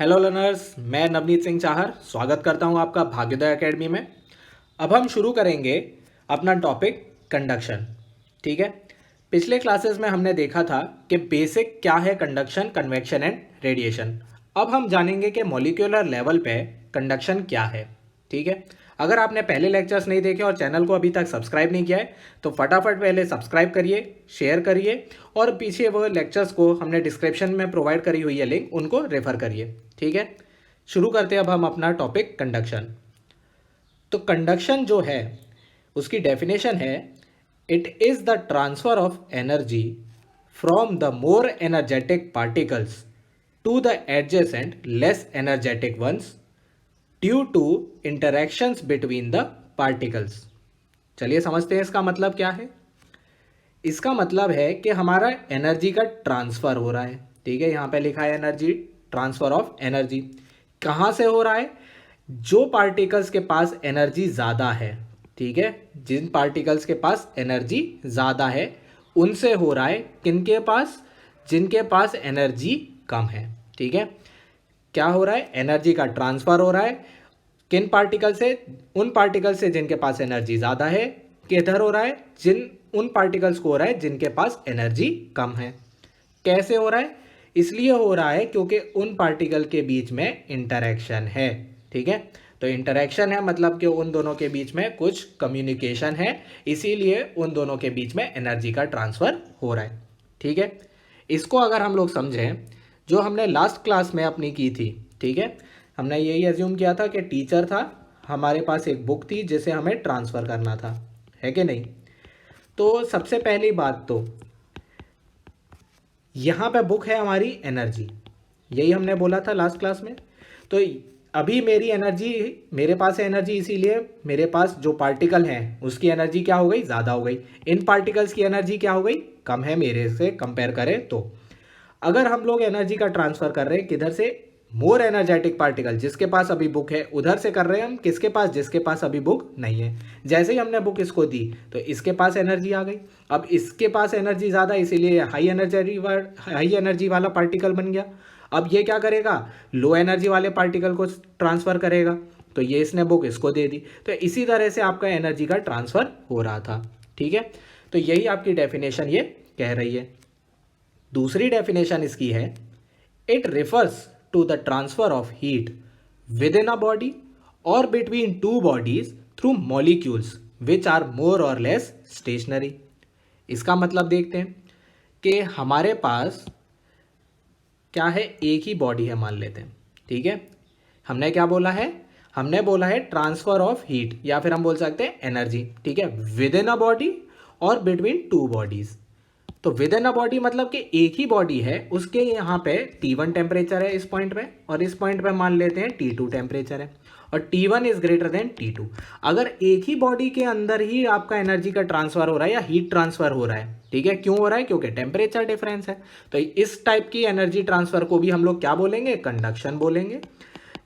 Hello learners, मैं नवनीत सिंह चाहर स्वागत करता हूं आपका भाग्योदय एकेडमी में। अब हम शुरू करेंगे अपना टॉपिक कंडक्शन। ठीक है, पिछले क्लासेस में हमने देखा था कि बेसिक क्या है कंडक्शन, कन्वेक्शन एंड रेडिएशन। अब हम जानेंगे कि मॉलिक्यूलर लेवल पे कंडक्शन क्या है। ठीक है, अगर आपने पहले लेक्चर्स नहीं देखे और चैनल को अभी तक सब्सक्राइब नहीं किया है तो फटाफट पहले सब्सक्राइब करिए, शेयर करिए और पीछे वो लेक्चर्स को हमने डिस्क्रिप्शन में प्रोवाइड करी हुई है लिंक, उनको रेफर करिए। ठीक है, शुरू करते हैं अब हम अपना टॉपिक कंडक्शन। तो कंडक्शन जो है उसकी डेफिनेशन है, it is the transfer of energy from the more energetic particles to the adjacent less energetic ones due to interactions between the particles. चलिए समझते हैं इसका मतलब क्या है। इसका मतलब है कि हमारा एनर्जी का ट्रांसफ़र हो रहा है। ठीक है, यहाँ पे लिखा है एनर्जी, ट्रांसफ़र ऑफ एनर्जी। कहाँ से हो रहा है? जो पार्टिकल्स के पास एनर्जी ज़्यादा है, ठीक है, जिन पार्टिकल्स के पास एनर्जी ज़्यादा है उनसे हो रहा है। किनके पास? जिनके पास एनर्जी कम है। ठीक है, क्या हो रहा है? एनर्जी का ट्रांसफ़र हो रहा है। किन पार्टिकल से? उन पार्टिकल से जिनके पास एनर्जी ज़्यादा है। किधर हो रहा है? उन पार्टिकल्स को हो रहा है जिनके पास एनर्जी कम है। कैसे हो रहा है? इसलिए हो रहा है क्योंकि उन पार्टिकल के बीच में इंटरेक्शन है। ठीक है, तो इंटरेक्शन है मतलब कि उन दोनों के बीच में कुछ कम्युनिकेशन है, इसीलिए उन दोनों के बीच में एनर्जी का ट्रांसफ़र हो रहा है। ठीक है, इसको अगर हम लोग समझें, जो हमने लास्ट क्लास में अपनी की थी, ठीक है, हमने यही एज्यूम किया था कि टीचर था, हमारे पास एक बुक थी जिसे हमें ट्रांसफ़र करना था, है कि नहीं? तो सबसे पहली बात तो यहाँ पे बुक है हमारी एनर्जी, यही हमने बोला था लास्ट क्लास में। तो अभी मेरी एनर्जी, मेरे पास है एनर्जी, इसीलिए मेरे पास जो पार्टिकल हैं उसकी एनर्जी क्या हो गई? ज़्यादा हो गई। इन पार्टिकल्स की एनर्जी क्या हो गई? कम है मेरे से कंपेयर करें तो। अगर हम लोग एनर्जी का ट्रांसफ़र कर रहे हैं किधर से? मोर एनर्जेटिक पार्टिकल, जिसके पास अभी बुक है उधर से कर रहे हैं हम। किसके पास? जिसके पास अभी बुक नहीं है। जैसे ही हमने बुक इसको दी तो इसके पास एनर्जी आ गई। अब इसके पास एनर्जी ज़्यादा, इसीलिए हाई एनर्जी वाला पार्टिकल बन गया। अब ये क्या करेगा? लो एनर्जी वाले पार्टिकल को ट्रांसफ़र करेगा। तो ये इसने बुक इसको दे दी। तो इसी तरह से आपका एनर्जी का ट्रांसफ़र हो रहा था। ठीक है, तो यही आपकी डेफिनेशन ये कह रही है। दूसरी डेफिनेशन इसकी है, it refers to the transfer of heat within a body or between two bodies through molecules which are more or less stationery. इसका मतलब देखते हैं कि हमारे पास क्या है? एक ही बॉडी है मान लेते हैं। ठीक है, हमने क्या बोला है? हमने बोला है ट्रांसफर ऑफ हीट, या फिर हम बोल सकते हैं एनर्जी। ठीक है, with in a body or between two bodies. तो विद इन अ बॉडी मतलब कि एक ही बॉडी है, उसके यहाँ पे T1 टेम्परेचर है इस पॉइंट पे, और इस पॉइंट पे मान लेते हैं T2 टेम्परेचर है, और T1 is greater than T2। अगर एक ही बॉडी के अंदर ही आपका एनर्जी का ट्रांसफर हो रहा है या हीट ट्रांसफर हो रहा है, ठीक है, क्यों हो रहा है? क्योंकि टेम्परेचर डिफरेंस है। तो इस टाइप की एनर्जी ट्रांसफर को भी हम लोग क्या बोलेंगे? कंडक्शन बोलेंगे।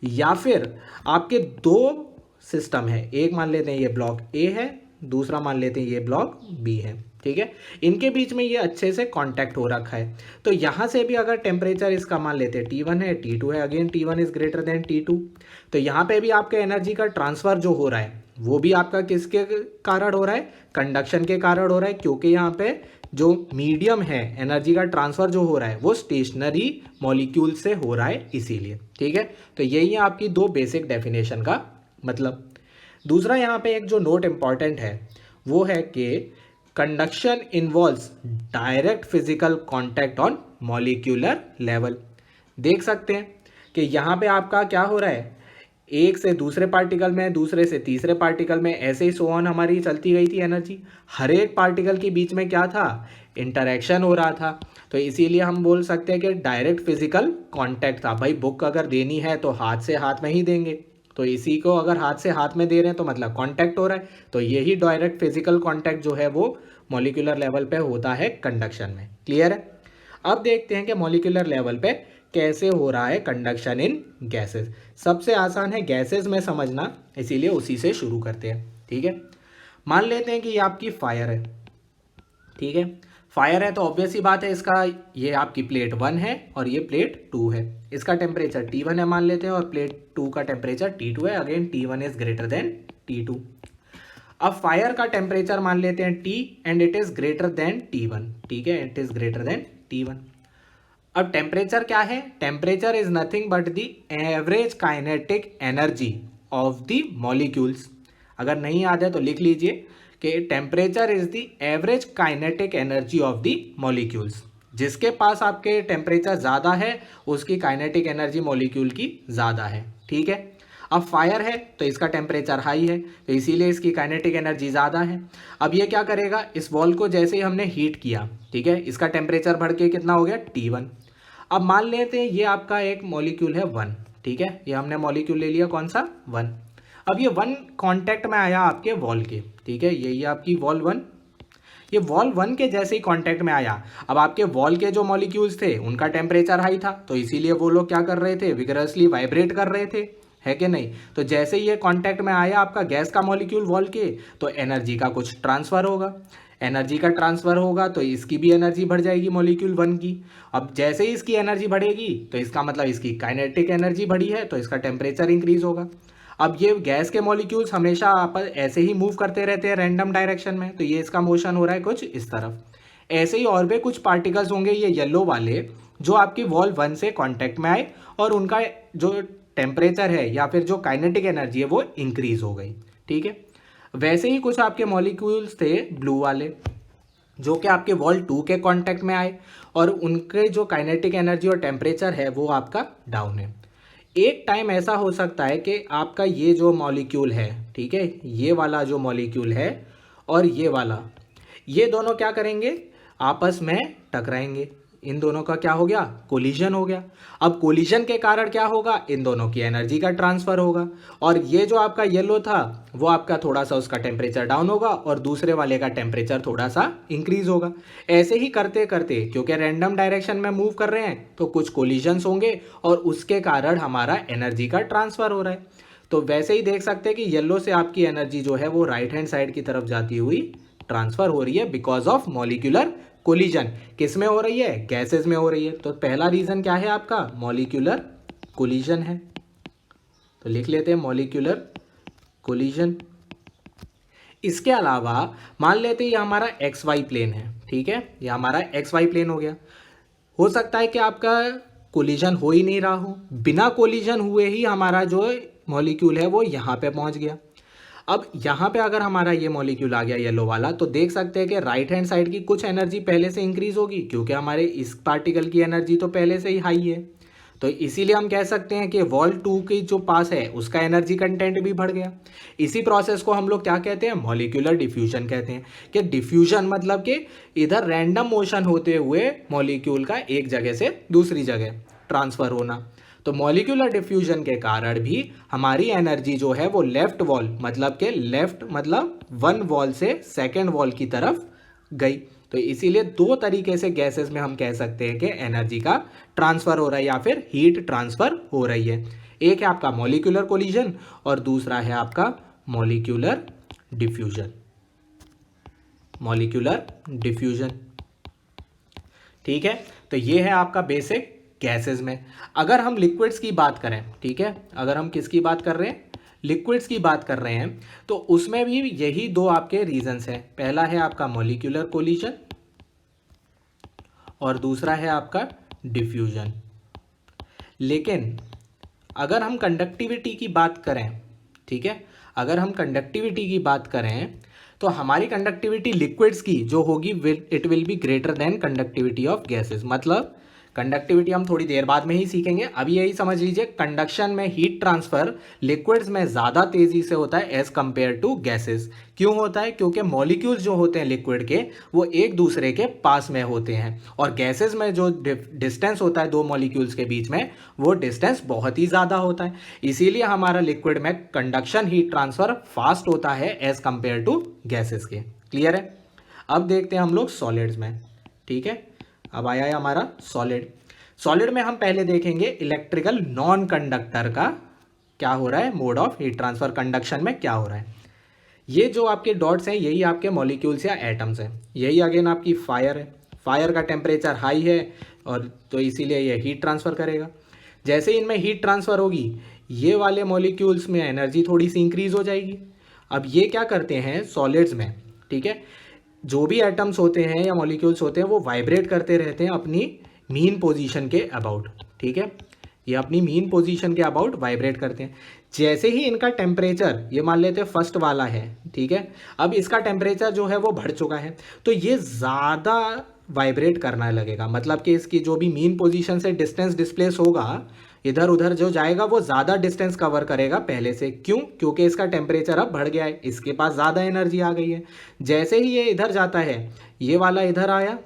या फिर आपके दो सिस्टम है, एक मान लेते हैं ये ब्लॉक ए है, दूसरा मान लेते हैं ये ब्लॉक बी है। ठीक है, इनके बीच में ये अच्छे से कांटेक्ट हो रखा है। तो यहाँ से भी अगर टेम्परेचर इसका मान लेते हैं T1 है, T2 है, again T1 is greater than T2, तो यहाँ पे भी आपके एनर्जी का ट्रांसफर जो हो रहा है वो भी आपका किसके कारण हो रहा है? कंडक्शन के कारण हो रहा है, क्योंकि यहाँ पे जो मीडियम है, एनर्जी का ट्रांसफर जो हो रहा है वो स्टेशनरी मॉलिक्यूल से हो रहा है, इसीलिए। ठीक है, तो यही है आपकी दो बेसिक डेफिनेशन का मतलब। दूसरा यहाँ पे एक जो नोट इंपॉर्टेंट है वो है कि conduction involves direct physical contact on molecular level. देख सकते हैं कि यहाँ पे आपका क्या हो रहा है? एक से दूसरे पार्टिकल में, दूसरे से तीसरे पार्टिकल में, ऐसे ही सो ऑन हमारी चलती गई थी एनर्जी। हर एक पार्टिकल के बीच में क्या था? इंटरेक्शन हो रहा था। तो इसीलिए हम बोल सकते हैं कि डायरेक्ट फिजिकल कांटेक्ट था। भाई बुक अगर देनी है तो हाथ से हाथ में ही देंगे, तो इसी को अगर हाथ से हाथ में दे रहे हैं तो मतलब कांटेक्ट हो रहा है। तो यही डायरेक्ट फिजिकल कांटेक्ट जो है वो मॉलिक्यूलर लेवल पे होता है कंडक्शन में। क्लियर है? अब देखते हैं कि मॉलिक्यूलर लेवल पे कैसे हो रहा है कंडक्शन इन गैसेस। सबसे आसान है गैसेस में समझना, इसीलिए उसी से शुरू करते हैं। ठीक है, मान लेते हैं कि ये आपकी फायर है। ठीक है, फायर है तो ऑब्वियस ही बात है, इसका ये आपकी प्लेट 1 है और ये प्लेट 2 है, इसका टेम्परेचर T1 है मान लेते हैं और प्लेट 2 का टेम्परेचर T2 है। Again T1 is greater than T2। अब फायर का टेम्परेचर मान लेते हैं T and it is greater than T1, ठीक है, it is greater than T1। अब टेम्परेचर क्या है? Temperature is nothing but the average kinetic energy of the molecules. अगर नहीं याद है तो लिख लीजिए कि temperature is the average kinetic energy of the molecules. जिसके पास आपके टेम्परेचर ज़्यादा है उसकी काइनेटिक एनर्जी मॉलिक्यूल की ज़्यादा है, ठीक है। अब फायर है तो इसका टेम्परेचर हाई है तो इसीलिए इसकी काइनेटिक एनर्जी ज़्यादा है। अब ये क्या करेगा, इस बॉल को जैसे ही हमने हीट किया, ठीक है, इसका टेम्परेचर बढ़ के कितना हो गया T1। अब मान लेते हैं ये आपका एक मॉलिक्यूल है 1, ठीक है, ये हमने मॉलिक्यूल ले लिया कौन सा 1। अब ये 1 कांटेक्ट में आया आपके वॉल के, ठीक है, यही आपकी वॉल 1। ये वॉल 1 के जैसे ही कांटेक्ट में आया, अब आपके वॉल के जो मॉलिक्यूल्स थे उनका टेम्परेचर हाई था तो इसीलिए वो लोग क्या कर रहे थे, विगरसली वाइब्रेट कर रहे थे, है कि नहीं। तो जैसे ही ये कांटेक्ट में आया आपका गैस का मॉलिक्यूल वॉल के, तो एनर्जी का कुछ ट्रांसफर होगा, एनर्जी का ट्रांसफर होगा तो इसकी भी एनर्जी बढ़ जाएगी मॉलिक्यूल 1 की। अब जैसे ही इसकी एनर्जी बढ़ेगी तो इसका मतलब इसकी काइनेटिक एनर्जी बढ़ी है तो इसका टेम्परेचर इंक्रीज होगा। अब ये गैस के मॉलिक्यूल्स हमेशा आपस ऐसे ही मूव करते रहते हैं रैंडम डायरेक्शन में, तो ये इसका मोशन हो रहा है कुछ इस तरफ। ऐसे ही और भी कुछ पार्टिकल्स होंगे ये येलो वाले जो आपकी वॉल 1 से कांटेक्ट में आए और उनका जो टेम्परेचर है या फिर जो काइनेटिक एनर्जी है वो इंक्रीज हो गई, ठीक है। वैसे ही कुछ आपके मॉलिक्यूल्स थे ब्लू वाले जो कि आपके वॉल 2 के कांटेक्ट में आए और उनके जो काइनेटिक एनर्जी और टेम्परेचर है वो आपका डाउन है। एक टाइम ऐसा हो सकता है कि आपका ये जो मॉलिक्यूल है, ठीक है, ये वाला जो मॉलिक्यूल है और ये वाला, ये दोनों क्या करेंगे, आपस में टकराएंगे। इन दोनों का क्या हो गया, कोलिजन हो गया। अब कोलिजन के कारण क्या होगा, इन दोनों की एनर्जी का ट्रांसफर होगा और ये जो आपका येलो था वो आपका थोड़ा सा उसका टेम्परेचर डाउन होगा और दूसरे वाले का टेम्परेचर थोड़ा सा इंक्रीज होगा। ऐसे ही करते करते क्योंकि रैंडम डायरेक्शन में मूव कर रहे हैं तो कुछ कोलिजन्स होंगे और उसके कारण हमारा एनर्जी का ट्रांसफर हो रहा है। तो वैसे ही देख सकते हैं कि येलो से आपकी एनर्जी जो है वो राइट हैंड साइड की तरफ जाती हुई ट्रांसफर हो रही है बिकॉज ऑफ मॉलिक्यूलर कोलिजन। किस में हो रही है, गैसेस में हो रही है। तो पहला रीजन क्या है आपका, मॉलिक्यूलर कोलिजन है, तो लिख लेते हैं मॉलिक्यूलर कोलिजन। इसके अलावा मान लेते हैं ये हमारा एक्स वाई प्लेन है, ठीक है, ये हमारा एक्स वाई प्लेन हो गया। हो सकता है कि आपका कोलिजन हो ही नहीं रहा हो, बिना कोलिजन हुए ही हमारा जो मॉलिक्यूल है वो यहाँ पे पहुँच गया। अब यहाँ पे अगर हमारा ये मॉलिक्यूल आ गया येलो वाला तो देख सकते हैं कि राइट हैंड साइड की कुछ एनर्जी पहले से इंक्रीज होगी क्योंकि हमारे इस पार्टिकल की एनर्जी तो पहले से ही हाई है। तो इसीलिए हम कह सकते हैं कि वॉल 2 की जो पास है उसका एनर्जी कंटेंट भी बढ़ गया। इसी प्रोसेस को हम लोग क्या कहते हैं, मॉलिक्यूलर डिफ्यूजन कहते हैं। कि डिफ्यूजन मतलब कि इधर रैंडम मोशन होते हुए मॉलिक्यूल का एक जगह से दूसरी जगह ट्रांसफर होना। तो मॉलिक्यूलर डिफ्यूजन के कारण भी हमारी एनर्जी जो है वो लेफ्ट वॉल मतलब के लेफ्ट मतलब 1 वॉल से सेकेंड वॉल की तरफ गई। तो इसीलिए 2 तरीके से गैसेस में हम कह सकते हैं कि एनर्जी का ट्रांसफर हो रहा है या फिर हीट ट्रांसफर हो रही है। एक है आपका मॉलिक्यूलर कोलिजन और दूसरा है आपका मॉलिक्यूलर डिफ्यूजन। मॉलिक्यूलर डिफ्यूजन, ठीक है। तो ये है आपका बेसिक गैसेस में। अगर हम लिक्विड्स की बात करें, ठीक है, अगर हम किसकी बात कर रहे हैं, लिक्विड्स की बात कर रहे हैं, तो उसमें भी यही 2 आपके रीजंस हैं। पहला है आपका मॉलिक्यूलर कोलिजन और दूसरा है आपका डिफ्यूजन। लेकिन अगर हम कंडक्टिविटी की बात करें, ठीक है, अगर हम कंडक्टिविटी की बात करें तो हमारी कंडक्टिविटी लिक्विड्स की जो होगी it will be greater than conductivity of gases. मतलब कंडक्टिविटी हम थोड़ी देर बाद में ही सीखेंगे, अभी यही समझ लीजिए कंडक्शन में हीट ट्रांसफर लिक्विड्स में ज़्यादा तेज़ी से होता है एज कंपेयर टू गैसेस। क्यों होता है, क्योंकि मॉलिक्यूल्स जो होते हैं लिक्विड के वो एक दूसरे के पास में होते हैं और गैसेस में जो डिस्टेंस होता है 2 मॉलिक्यूल्स के बीच में वो डिस्टेंस बहुत ही ज़्यादा होता है। इसीलिए हमारा लिक्विड में कंडक्शन हीट ट्रांसफर फास्ट होता है एज कंपेयर टू गैसेस के। क्लियर है। अब देखते हैं हम लोग सॉलिड्स में, ठीक है। अब आया है हमारा सॉलिड। सॉलिड में हम पहले देखेंगे इलेक्ट्रिकल नॉन कंडक्टर का क्या हो रहा है, mode of heat transfer conduction में क्या हो रहा है। ये जो आपके डॉट्स हैं यही आपके मॉलिक्यूल्स या एटम्स हैं। यही अगेन आपकी फायर है। फायर का टेम्परेचर हाई है और तो इसीलिए ये हीट ट्रांसफ़र करेगा। जैसे ही इनमें हीट ट्रांसफ़र होगी ये वाले मॉलिक्यूल्स में एनर्जी थोड़ी सी इंक्रीज हो जाएगी। अब ये क्या करते हैं सॉलिड्स में, ठीक है, जो भी एटम्स होते हैं या मॉलिक्यूल्स होते हैं वो वाइब्रेट करते रहते हैं अपनी मीन पोजीशन के अबाउट, ठीक है, ये अपनी मीन पोजीशन के अबाउट वाइब्रेट करते हैं। जैसे ही इनका टेम्परेचर, ये मान लेते हैं फर्स्ट वाला है, ठीक है, अब इसका टेम्परेचर जो है वो बढ़ चुका है तो ये ज़्यादा वाइब्रेट करना लगेगा, मतलब कि इसकी जो भी मीन पोजीशन से डिस्टेंस डिस्प्लेस होगा इधर उधर जो जाएगा वो ज़्यादा डिस्टेंस कवर करेगा पहले से। क्यों? क्योंकि इसका टेम्परेचर अब बढ़ गया है, इसके पास ज़्यादा एनर्जी आ गई है। जैसे ही ये इधर जाता है ये वाला इधर आया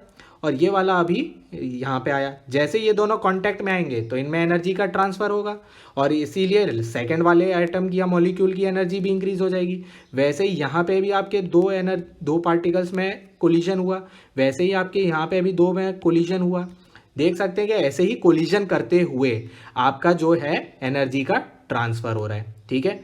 और ये वाला अभी यहाँ पे आया, जैसे ये दोनों कांटेक्ट में आएंगे तो इनमें एनर्जी का ट्रांसफ़र होगा और इसीलिए सेकंड वाले एटम की या मॉलिक्यूल की एनर्जी भी इंक्रीज हो जाएगी। वैसे ही यहाँ पे भी आपके दो पार्टिकल्स में कोलिजन हुआ, वैसे ही आपके यहाँ पे भी दो में कोलिजन हुआ। देख सकते हैं कि ऐसे ही कोलिजन करते हुए आपका जो है एनर्जी का ट्रांसफ़र हो रहा है, ठीक है।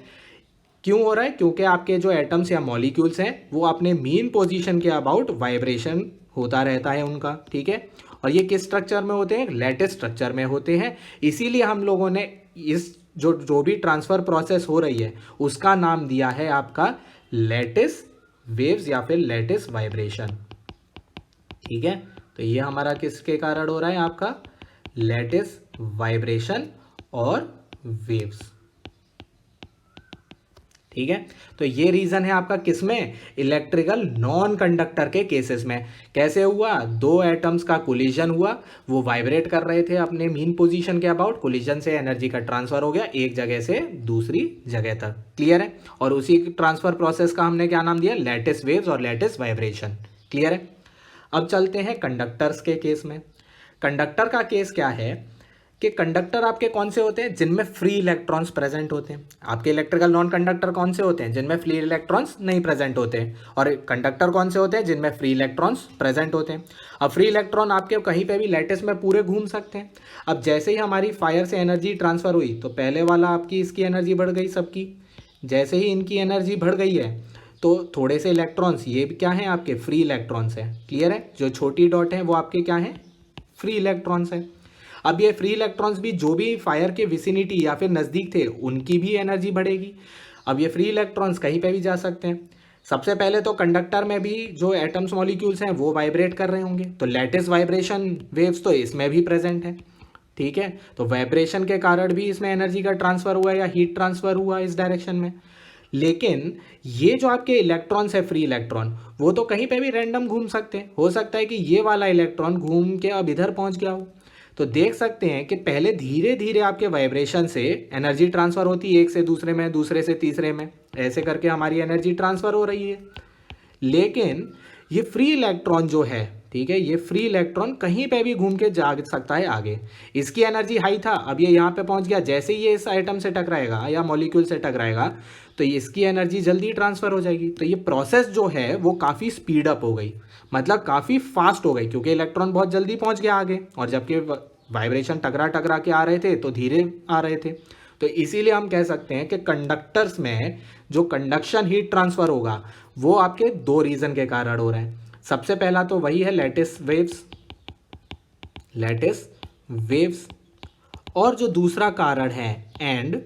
क्यों हो रहा है? क्योंकि आपके जो एटम्स या मॉलिक्यूल्स हैं वो अपने मीन पोजीशन के अबाउट वाइब्रेशन होता रहता है उनका, ठीक है। और ये किस स्ट्रक्चर में होते हैं? लैटिस स्ट्रक्चर में होते हैं। इसीलिए हम लोगों ने इस जो भी ट्रांसफ़र प्रोसेस हो रही है उसका नाम दिया है आपका लैटिस वेव्स या फिर लैटिस वाइब्रेशन, ठीक है। तो ये हमारा किसके कारण हो रहा है? आपका लैटिस वाइब्रेशन और वेव्स, ठीक है। तो ये रीजन है आपका किसमें? इलेक्ट्रिकल नॉन कंडक्टर के केसेस में। कैसे हुआ? दो एटम्स का कोलिजन हुआ, वो वाइब्रेट कर रहे थे अपने मीन पोजीशन के अबाउट, कोलिजन से एनर्जी का ट्रांसफर हो गया एक जगह से दूसरी जगह तक, क्लियर है। और उसी ट्रांसफर प्रोसेस का हमने क्या नाम दिया? लैटिस वेव्स और लैटिस वाइब्रेशन, क्लियर है। अब चलते हैं कंडक्टर्स के केस में। कंडक्टर का केस क्या है कि कंडक्टर आपके कौन से होते हैं? जिनमें फ्री इलेक्ट्रॉन्स प्रेजेंट होते हैं। आपके इलेक्ट्रिकल नॉन कंडक्टर कौन से होते हैं? जिनमें फ्री इलेक्ट्रॉन्स नहीं प्रेजेंट होते हैं। और कंडक्टर कौन से होते हैं? जिनमें फ्री इलेक्ट्रॉन्स प्रेजेंट होते हैं। अब फ्री इलेक्ट्रॉन आपके कहीं पे भी लैटिस में पूरे घूम सकते हैं। अब जैसे ही हमारी फायर से एनर्जी ट्रांसफ़र हुई तो पहले वाला आपकी इसकी एनर्जी बढ़ गई सबकी, जैसे ही इनकी एनर्जी बढ़ गई है तो थोड़े से इलेक्ट्रॉन्स, ये भी क्या हैं? आपके फ्री इलेक्ट्रॉन्स हैं, क्लियर है। जो छोटी डॉट है वो आपके क्या हैं? फ्री इलेक्ट्रॉन्स हैं। अब ये फ्री इलेक्ट्रॉन्स भी जो भी फायर के विसिनिटी या फिर नज़दीक थे उनकी भी एनर्जी बढ़ेगी। अब ये फ्री इलेक्ट्रॉन्स कहीं पे भी जा सकते हैं। सबसे पहले तो कंडक्टर में भी जो एटम्स मॉलिक्यूल्स हैं वो वाइब्रेट कर रहे होंगे, तो लेटेस्ट वाइब्रेशन वेव्स तो इसमें भी प्रेजेंट है, ठीक है। तो वाइब्रेशन के कारण भी इसमें एनर्जी का ट्रांसफ़र हुआ या हीट ट्रांसफ़र हुआ इस डायरेक्शन में। लेकिन ये जो आपके इलेक्ट्रॉन्स है फ्री इलेक्ट्रॉन, वो तो कहीं पे भी रैंडम घूम सकते हैं। हो सकता है कि ये वाला इलेक्ट्रॉन घूम के अब इधर पहुंच गया हो। तो देख सकते हैं कि पहले धीरे धीरे आपके वाइब्रेशन से एनर्जी ट्रांसफ़र होती है एक से दूसरे में, दूसरे से तीसरे में, ऐसे करके हमारी एनर्जी ट्रांसफ़र हो रही है। लेकिन ये फ्री इलेक्ट्रॉन जो है, ठीक है, ये फ्री इलेक्ट्रॉन कहीं पे भी घूम के जा सकता है आगे। इसकी एनर्जी हाई था, अब ये यहाँ पे पहुँच गया, जैसे ही ये इस आइटम से टकराएगा या मॉलिक्यूल से टकराएगा तो इसकी एनर्जी जल्दी ट्रांसफ़र हो जाएगी। तो ये प्रोसेस जो है वो काफ़ी स्पीड अप हो गई, मतलब काफ़ी फास्ट हो गई, क्योंकि इलेक्ट्रॉन बहुत जल्दी पहुँच गया आगे और जबकि वाइब्रेशन टकरा टकरा के आ रहे थे तो धीरे आ रहे थे। तो इसीलिए हम कह सकते हैं कि कंडक्टर्स में जो कंडक्शन हीट ट्रांसफ़र होगा वो आपके दो रीज़न के कारण हो रहा है। सबसे पहला तो वही है लैटिस वेव्स, और जो दूसरा कारण है and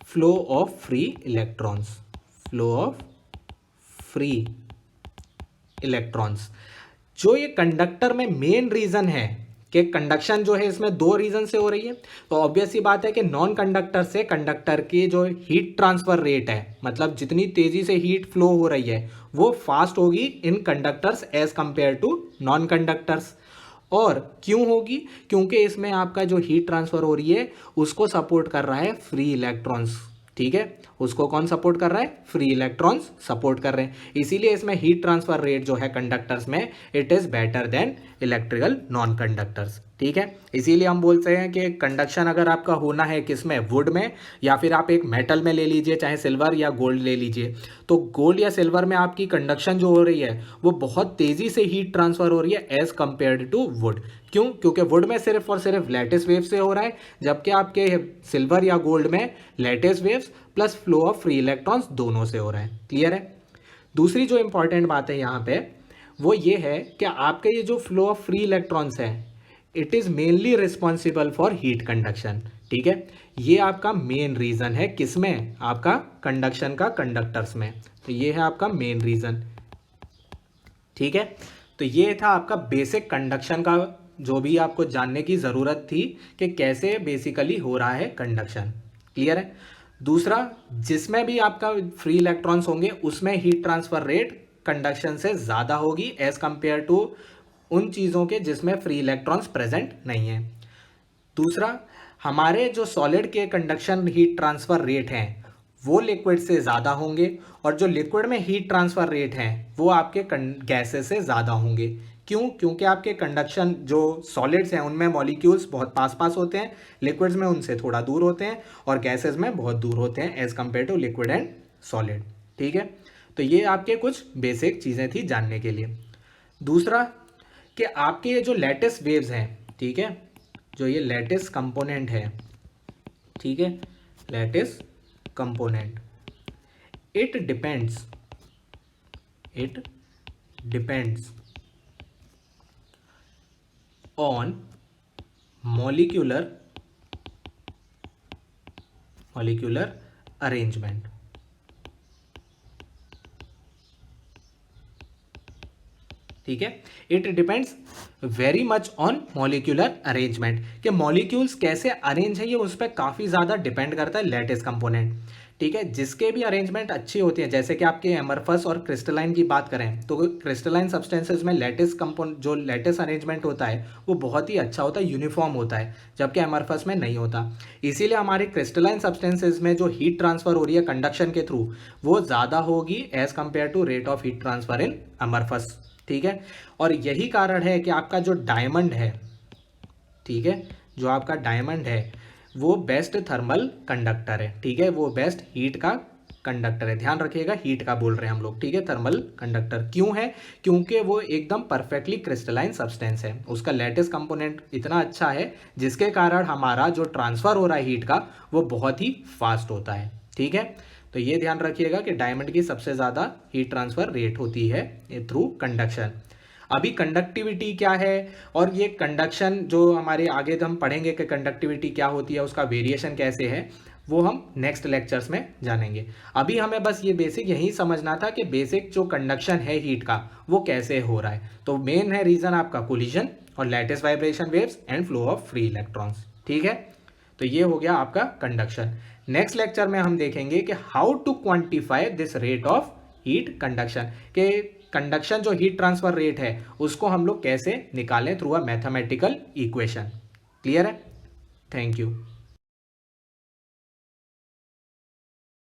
flow of free electrons. जो ये कंडक्टर में मेन रीज़न है कि कंडक्शन जो है इसमें दो रीज़न से हो रही है, तो ऑब्वियस सी बात है कि नॉन कंडक्टर से कंडक्टर की जो हीट ट्रांसफ़र रेट है, मतलब जितनी तेज़ी से हीट फ्लो हो रही है वो फास्ट होगी in conductors as compared to non conductors. और क्यों होगी? क्योंकि इसमें आपका जो हीट ट्रांसफ़र हो रही है उसको सपोर्ट कर रहा है फ्री इलेक्ट्रॉन्स, ठीक है। उसको कौन सपोर्ट कर रहा है? फ्री इलेक्ट्रॉन्स सपोर्ट कर रहे हैं। इसीलिए इसमें हीट ट्रांसफर रेट जो है कंडक्टर्स में it is better than electrical non conductors, ठीक है। इसीलिए हम बोलते हैं कि कंडक्शन अगर आपका होना है किसमें? वुड में, या फिर आप एक मेटल में ले लीजिए, चाहे सिल्वर या गोल्ड ले लीजिए, तो गोल्ड या सिल्वर में आपकी कंडक्शन जो हो रही है वो बहुत तेज़ी से हीट ट्रांसफ़र हो रही है एज़ कम्पेयर्ड टू वुड। क्यों? क्योंकि वुड में सिर्फ और सिर्फ लैटिस वेव से हो रहा है, जबकि आपके सिल्वर या गोल्ड में lattice waves plus flow of free electrons दोनों से हो रहा है, क्लियर है। दूसरी जो इंपॉर्टेंट बात है यहाँ पे वो ये है कि आपके ये जो फ्लो ऑफ फ्री इलेक्ट्रॉन्स है it is mainly responsible for heat conduction. ठीक है, ये आपका मेन रीज़न है किसमें, आपका कंडक्शन का कंडक्टर्स में। तो ये है आपका मेन रीज़न। ठीक है, तो ये था आपका बेसिक कंडक्शन का, जो भी आपको जानने की ज़रूरत थी कि कैसे बेसिकली हो रहा है कंडक्शन। क्लियर है। दूसरा, जिसमें भी आपका फ्री इलेक्ट्रॉन्स होंगे उसमें हीट ट्रांसफर रेट कंडक्शन से ज़्यादा होगी एज कंपेयर टू उन चीज़ों के जिसमें फ्री इलेक्ट्रॉन्स प्रेजेंट नहीं है। दूसरा, हमारे जो सॉलिड के कंडक्शन हीट ट्रांसफ़र रेट हैं वो लिक्विड से ज़्यादा होंगे, और जो लिक्विड में हीट ट्रांसफ़र रेट हैं वो आपके गैसेस से ज़्यादा होंगे। क्यों? क्योंकि आपके कंडक्शन जो सॉलिड्स हैं उनमें मॉलिक्यूल्स बहुत पास पास होते हैं, लिक्विड्स में उनसे थोड़ा दूर होते हैं, और गैसेस में बहुत दूर होते हैं as compared to liquid and solid. ठीक है, तो ये आपके कुछ बेसिक चीज़ें थी जानने के लिए। दूसरा, कि आपके ये जो लैटिस वेव्स हैं, ठीक है, जो ये लैटिस कंपोनेंट है, ठीक है, lattice component, it depends on molecular arrangement. ठीक है, it depends very much on molecular arrangement, कि मॉलिक्यूल्स कैसे अरेंज है ये उस पर काफ़ी ज़्यादा डिपेंड करता है लैटिस कंपोनेंट। ठीक है, जिसके भी अरेंजमेंट अच्छी होती है, जैसे कि आपके एमरफस और क्रिस्टलाइन की बात करें तो क्रिस्टलाइन सब्सटेंसेस में जो लैटिस अरेंजमेंट होता है वो बहुत ही अच्छा होता है, यूनिफॉर्म होता है, जबकि एमरफस में नहीं होता। इसीलिए हमारे क्रिस्टलाइन सब्सटेंसेस में जो हीट ट्रांसफर हो रही है कंडक्शन के थ्रू वो ज़्यादा होगी as compared to rate of heat transfer in amorphous. ठीक है, और यही कारण है कि आपका जो डायमंड है, ठीक है, जो आपका डायमंड है वो बेस्ट थर्मल कंडक्टर है। ठीक है, वो बेस्ट हीट का कंडक्टर है। ध्यान रखिएगा, हीट का बोल रहे हैं हम लोग। ठीक है, थर्मल कंडक्टर क्यों है? क्योंकि वो एकदम परफेक्टली क्रिस्टलाइन सब्सटेंस है, उसका लैटिस कंपोनेंट इतना अच्छा है जिसके कारण हमारा जो ट्रांसफर हो रहा है हीट का वो बहुत ही फास्ट होता है। ठीक है, तो ये ध्यान रखिएगा कि डायमंड की सबसे ज़्यादा हीट ट्रांसफर रेट होती है थ्रू कंडक्शन। अभी कंडक्टिविटी क्या है, और ये कंडक्शन जो हमारे आगे हम पढ़ेंगे कि कंडक्टिविटी क्या होती है, उसका वेरिएशन कैसे है, वो हम नेक्स्ट लेक्चर्स में जानेंगे। अभी हमें बस ये बेसिक यही समझना था कि बेसिक जो कंडक्शन है हीट का वो कैसे हो रहा है। तो मेन है रीज़न आपका कोलिजन और lattice vibration waves and flow of free electrons. ठीक है, तो ये हो गया आपका कंडक्शन। नेक्स्ट लेक्चर में हम देखेंगे कि how to quantify this rate of heat conduction, के कंडक्शन जो हीट ट्रांसफर रेट है उसको हम लोग कैसे निकालें through a mathematical equation. Clear है? Thank you.